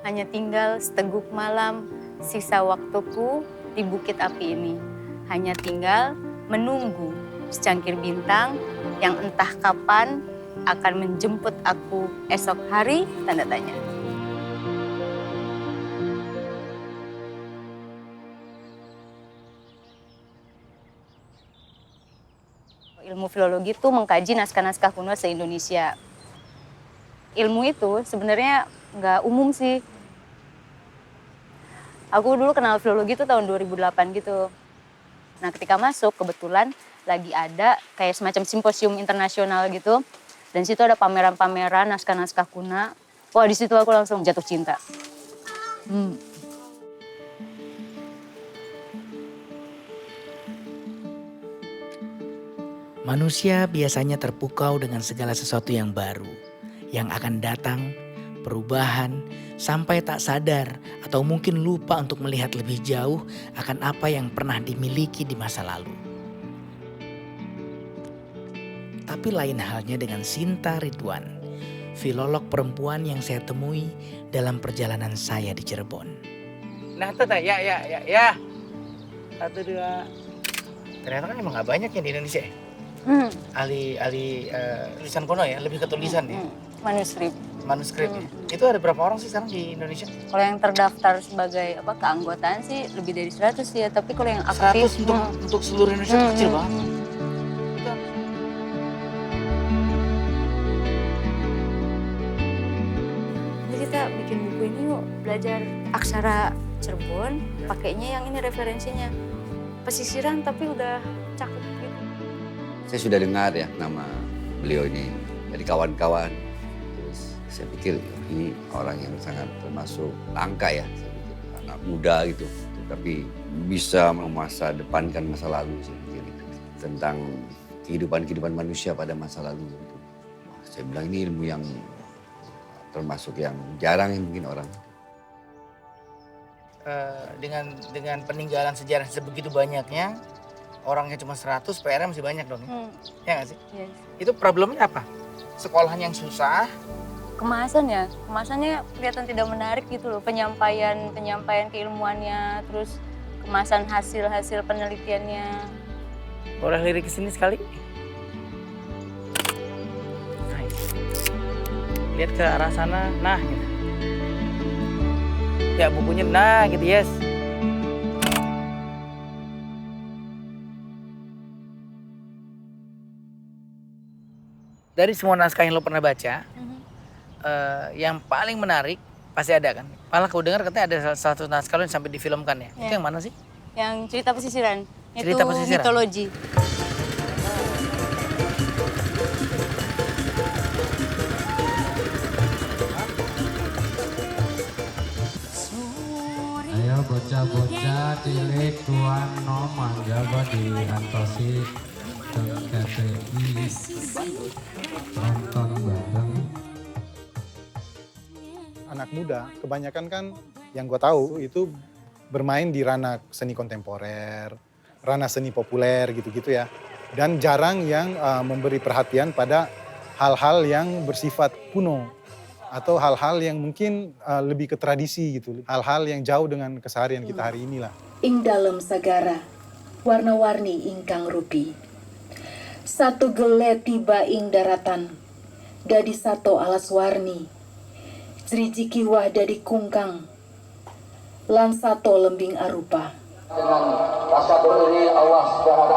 Hanya tinggal seteguk malam, sisa waktuku di bukit api ini. Hanya tinggal menunggu secangkir bintang yang entah kapan akan menjemput aku esok hari, tanda tanya. Ilmu filologi itu mengkaji naskah-naskah kuno se-Indonesia. Ilmu itu sebenarnya nggak umum sih. Aku dulu kenal filologi itu tahun 2008 gitu. Nah ketika masuk kebetulan lagi ada kayak semacam simposium internasional gitu. Dan situ ada pameran-pameran naskah-naskah kuno. Wah di situ aku langsung jatuh cinta. Manusia biasanya terpukau dengan segala sesuatu yang baru, yang akan datang, perubahan, sampai tak sadar atau mungkin lupa untuk melihat lebih jauh akan apa yang pernah dimiliki di masa lalu. Tapi lain halnya dengan Sinta Ridwan, filolog perempuan yang saya temui dalam perjalanan saya di Cirebon. Nah, ya. 1, 2. Ternyata kan emang gak banyak yang di Indonesia ya? Ahli tulisan kuno ya, lebih ke tulisan ya? Manuskrip. Ya. Itu ada berapa orang sih sekarang di Indonesia? Kalau yang terdaftar sebagai keanggotaan sih lebih dari 100 ya, tapi kalau yang aktif 100 untuk seluruh Indonesia itu kecil banget. Jadi kita bikin buku ini yuk, belajar aksara Cirebon, pakainya yang ini referensinya. Pesisiran tapi udah cakep gitu. Saya sudah dengar ya nama beliau ini dari kawan-kawan. Terus saya pikir ini orang yang sangat termasuk langka ya. Saya pikir anak muda gitu. Tapi bisa memasa depankan masa lalu saya pikir itu. Tentang kehidupan manusia pada masa lalu gitu. Wah, saya bilang ini ilmu yang termasuk yang jarang yang mungkin orang. Dengan peninggalan sejarah sebegitu banyaknya, orangnya cuma 100, PR-nya masih banyak dong. Ya nggak sih? Yes. Itu problemnya apa? Sekolahan yang susah. Kemasannya kelihatan tidak menarik gitu loh, penyampaian keilmuannya, terus kemasan hasil penelitiannya. Boleh lirik ke sini sekali? Nice. Lihat ke arah sana, nah gitu. Ya bukunya, nah gitu, yes. Dari semua naskah yang lo pernah baca, yang paling menarik pasti ada kan? Malah aku dengar katanya ada salah satu naskah lo yang sampai difilmkan ya. Itu yang mana sih? Yang cerita pesisiran, Cerita pesisiran. mitologi. Ayo bocah-bocah cilik tuan nom mangga diantosi ke KPI nonton bareng. Anak muda kebanyakan kan yang gue tahu itu bermain di ranah seni kontemporer, ranah seni populer gitu-gitu ya. Dan jarang yang memberi perhatian pada hal-hal yang bersifat kuno atau hal-hal yang mungkin lebih ke tradisi gitu. Hal-hal yang jauh dengan keseharian kita hari ini lah. Ing dalem sagara, warna-warni ingkang rupi. Satu gele tiba ing daratan, dadi sato alas warni. Sriji kiwah dadi kungkang, lan sato lembing arupa. Dengan tasabuh ini Allah SWT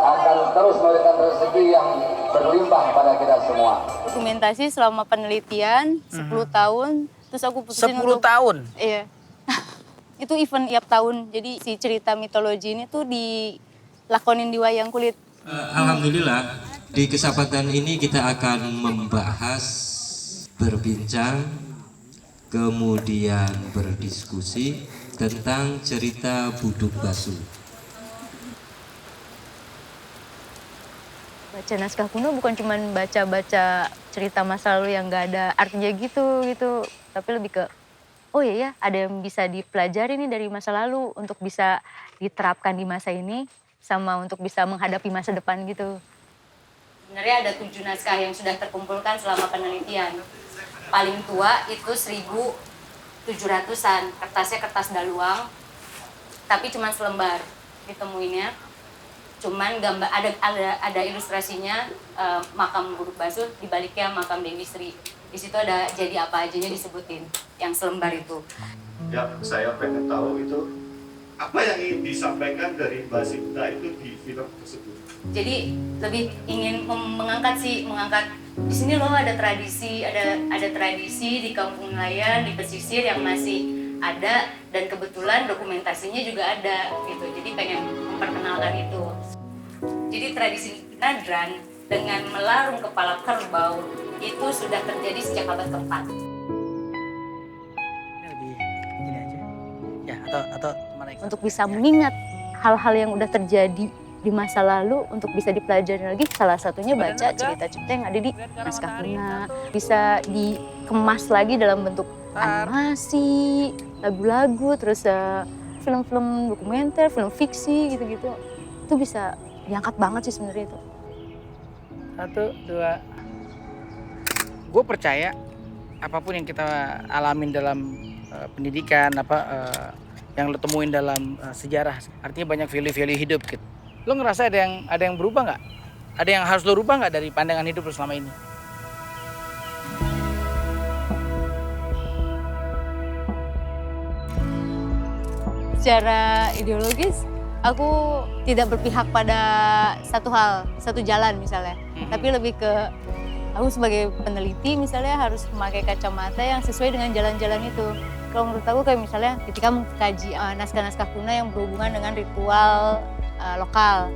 akan terus memberikan rezeki yang berlimpah pada kita semua. Dokumentasi selama penelitian 10 tahun, terus aku putusin 10 tahun? Iya. Itu event tiap tahun, jadi si cerita mitologi ini tuh dilakonin di wayang kulit. Alhamdulillah di kesempatan ini kita akan membahas, berbincang, kemudian berdiskusi tentang cerita Buduk Basu. Baca naskah kuno bukan cuma baca-baca cerita masa lalu yang gak ada artinya gitu. Tapi lebih ke, oh iya ya ada yang bisa dipelajari nih dari masa lalu untuk bisa diterapkan di masa ini sama untuk bisa menghadapi masa depan gitu. Sebenarnya ada 7 naskah yang sudah terkumpulkan selama penelitian. Paling tua itu 1000 700-an, kertasnya kertas daluang, tapi cuma selembar ditemuinnya. Cuman gambar ada ilustrasinya makam Buruk Basuh, di baliknya makam Dewi Sri. Di situ ada jadi apa ajanya disebutin yang selembar itu. Ya, saya pengen tahu itu apa yang ingin disampaikan dari Mbak Sinta itu di film tersebut. Jadi lebih ingin mengangkat di sini loh ada tradisi di Kampung Nelayan di pesisir yang masih ada, dan kebetulan dokumentasinya juga ada gitu. Jadi pengen memperkenalkan itu. Jadi tradisi Nadran dengan melarung kepala kerbau itu sudah terjadi sejak abad keempat. Lebih gini aja. Ya, atau mana yang Untuk bisa mengingat hal-hal yang udah terjadi di masa lalu, untuk bisa dipelajari lagi, salah satunya baca cerita-cerita yang ada di naskah kuna. Bisa dikemas lagi dalam bentuk animasi, lagu-lagu, terus film-film dokumenter, film fiksi gitu-gitu. Itu bisa diangkat banget sih sebenarnya itu. 1, 2. Gue percaya apapun yang kita alamin dalam pendidikan, yang lo temuin dalam sejarah, artinya banyak value-value hidup gitu. Lo ngerasa ada yang berubah nggak? Ada yang harus lo rubah nggak dari pandangan hidup lo selama ini? Secara ideologis, aku tidak berpihak pada satu jalan misalnya. Tapi lebih ke, aku sebagai peneliti misalnya harus memakai kacamata yang sesuai dengan jalan-jalan itu. Kalau menurut aku kayak misalnya ketika mengkaji naskah-naskah kuna yang berhubungan dengan ritual lokal.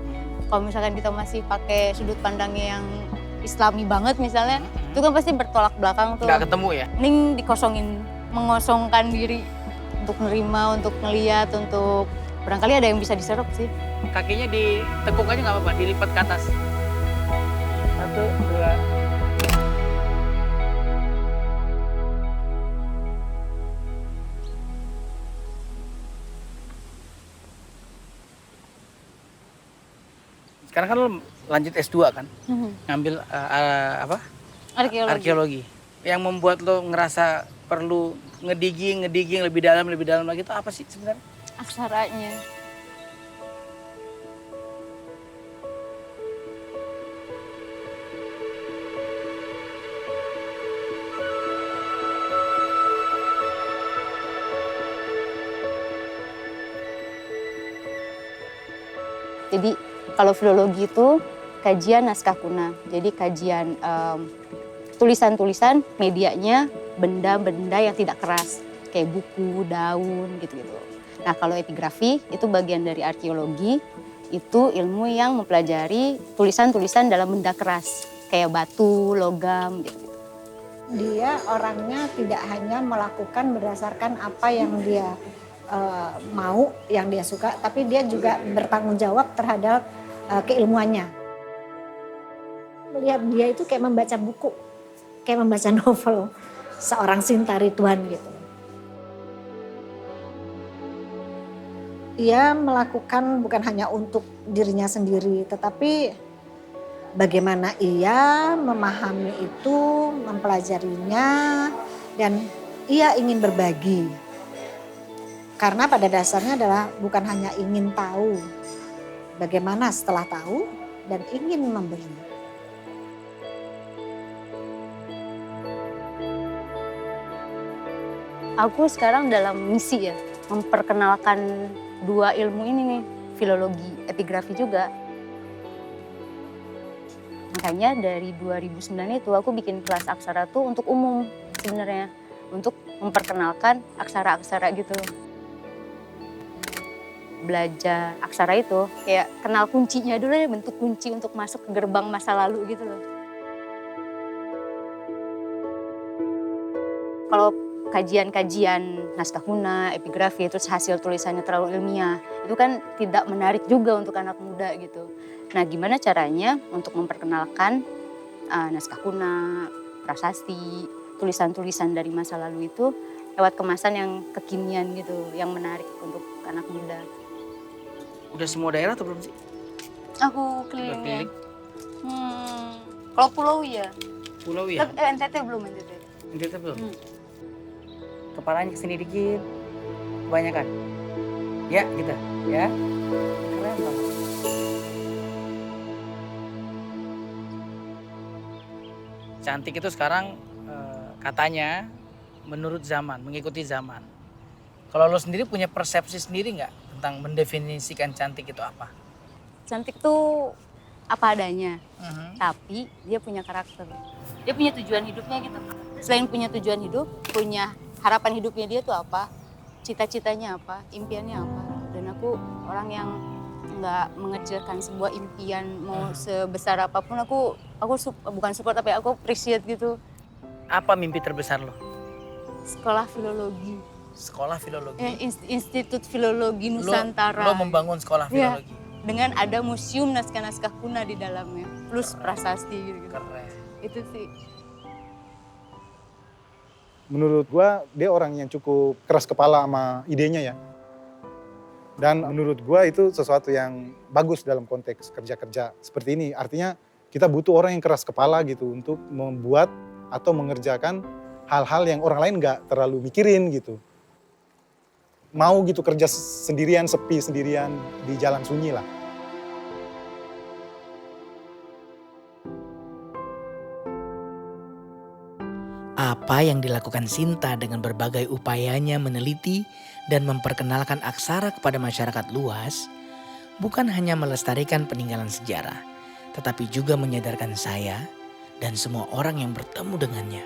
Kalau misalkan kita masih pakai sudut pandangnya yang Islami banget misalnya, itu kan pasti bertolak belakang tuh. Nggak ketemu ya? Mending mengosongkan diri untuk nerima, untuk ngeliat, untuk barangkali ada yang bisa diserap sih. Kakinya ditekuk aja nggak apa-apa, dilipat ke atas. 1, 2. Sekarang kan lo lanjut S2 kan? Ngambil arkeologi. Yang membuat lo ngerasa perlu ngedigging lebih dalam lagi itu apa sih sebenarnya? Aksaranya. Jadi kalau filologi itu kajian naskah kuna. Jadi kajian tulisan-tulisan, medianya benda-benda yang tidak keras. Kayak buku, daun, gitu-gitu. Nah kalau epigrafi itu bagian dari arkeologi, itu ilmu yang mempelajari tulisan-tulisan dalam benda keras. Kayak batu, logam, gitu-gitu. Dia orangnya tidak hanya melakukan berdasarkan apa yang dia mau, yang dia suka, tapi dia juga bertanggung jawab terhadap keilmuannya. Melihat dia itu kayak membaca buku, kayak membaca novel seorang Sinta Ridwan gitu. Ia melakukan bukan hanya untuk dirinya sendiri, tetapi bagaimana ia memahami itu, mempelajarinya, dan ia ingin berbagi. Karena pada dasarnya adalah bukan hanya ingin tahu, bagaimana setelah tahu dan ingin memberi. Aku sekarang dalam misi ya, memperkenalkan dua ilmu ini nih, filologi, epigrafi juga. Makanya dari 2009 itu aku bikin kelas aksara tuh untuk umum sebenarnya, untuk memperkenalkan aksara-aksara gitu. Belajar aksara itu kayak kenal kuncinya dulu ya, bentuk kunci untuk masuk ke gerbang masa lalu gitu loh. Kalau kajian-kajian naskah kuna, epigrafi, terus hasil tulisannya terlalu ilmiah, itu kan tidak menarik juga untuk anak muda gitu. Nah gimana caranya untuk memperkenalkan naskah kuna, prasasti, tulisan-tulisan dari masa lalu itu lewat kemasan yang kekinian gitu, yang menarik untuk anak muda. Udah semua daerah atau belum sih? Aku kelilingnya. Kalau pulau iya. Pulau ya? NTT belum, NTT. NTT belum? kepalanya kesini dikit, kebanyakan. Ya gitu, ya. Keren banget. Cantik itu sekarang katanya menurut zaman, mengikuti zaman. Kalau lo sendiri punya persepsi sendiri nggak tentang mendefinisikan cantik itu apa? Cantik tuh apa adanya, tapi dia punya karakter. Dia punya tujuan hidupnya gitu. Selain punya tujuan hidup, punya harapan hidupnya dia tuh apa, cita-citanya apa, impiannya apa. Dan aku orang yang nggak mengecilkan sebuah impian mau sebesar apapun. Aku bukan support tapi aku appreciate gitu. Apa mimpi terbesar lo? Sekolah filologi. Sekolah filologi. Institut Filologi Nusantara. Lo membangun sekolah Ya, filologi. dengan ada museum naskah-naskah kuna di dalamnya, plus prasasti gitu. Keren. Itu sih. Menurut gua dia orang yang cukup keras kepala sama idenya ya. Dan menurut gua itu sesuatu yang bagus dalam konteks kerja-kerja seperti ini. Artinya kita butuh orang yang keras kepala gitu untuk membuat atau mengerjakan hal-hal yang orang lain nggak terlalu mikirin gitu. Mau gitu kerja sendirian, sepi sendirian di jalan sunyi lah. Apa yang dilakukan Sinta dengan berbagai upayanya meneliti dan memperkenalkan aksara kepada masyarakat luas, bukan hanya melestarikan peninggalan sejarah, tetapi juga menyadarkan saya dan semua orang yang bertemu dengannya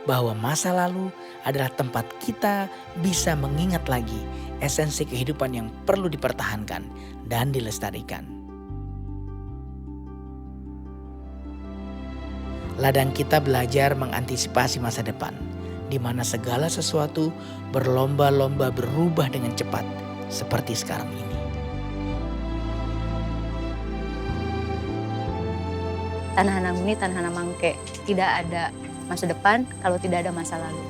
bahwa masa lalu adalah tempat kita bisa mengingat lagi esensi kehidupan yang perlu dipertahankan dan dilestarikan. Ladang kita belajar mengantisipasi masa depan, di mana segala sesuatu berlomba-lomba berubah dengan cepat, seperti sekarang ini. Tanah Hanamuni, Tanah Hanamangke. Tidak ada masa depan kalau tidak ada masa lalu.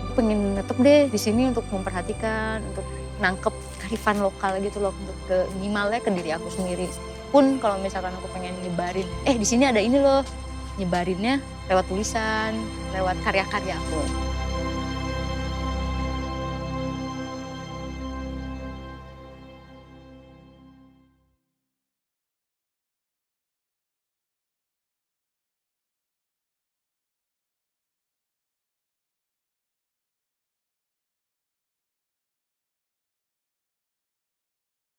Aku pengen tetap deh di sini untuk memperhatikan, untuk nangkep kearifan lokal gitu loh, untuk minimalnya ke diri aku sendiri. Pun kalau misalkan aku pengen nyebarin, di sini ada ini loh, nyebarinnya lewat tulisan, lewat karya-karya aku.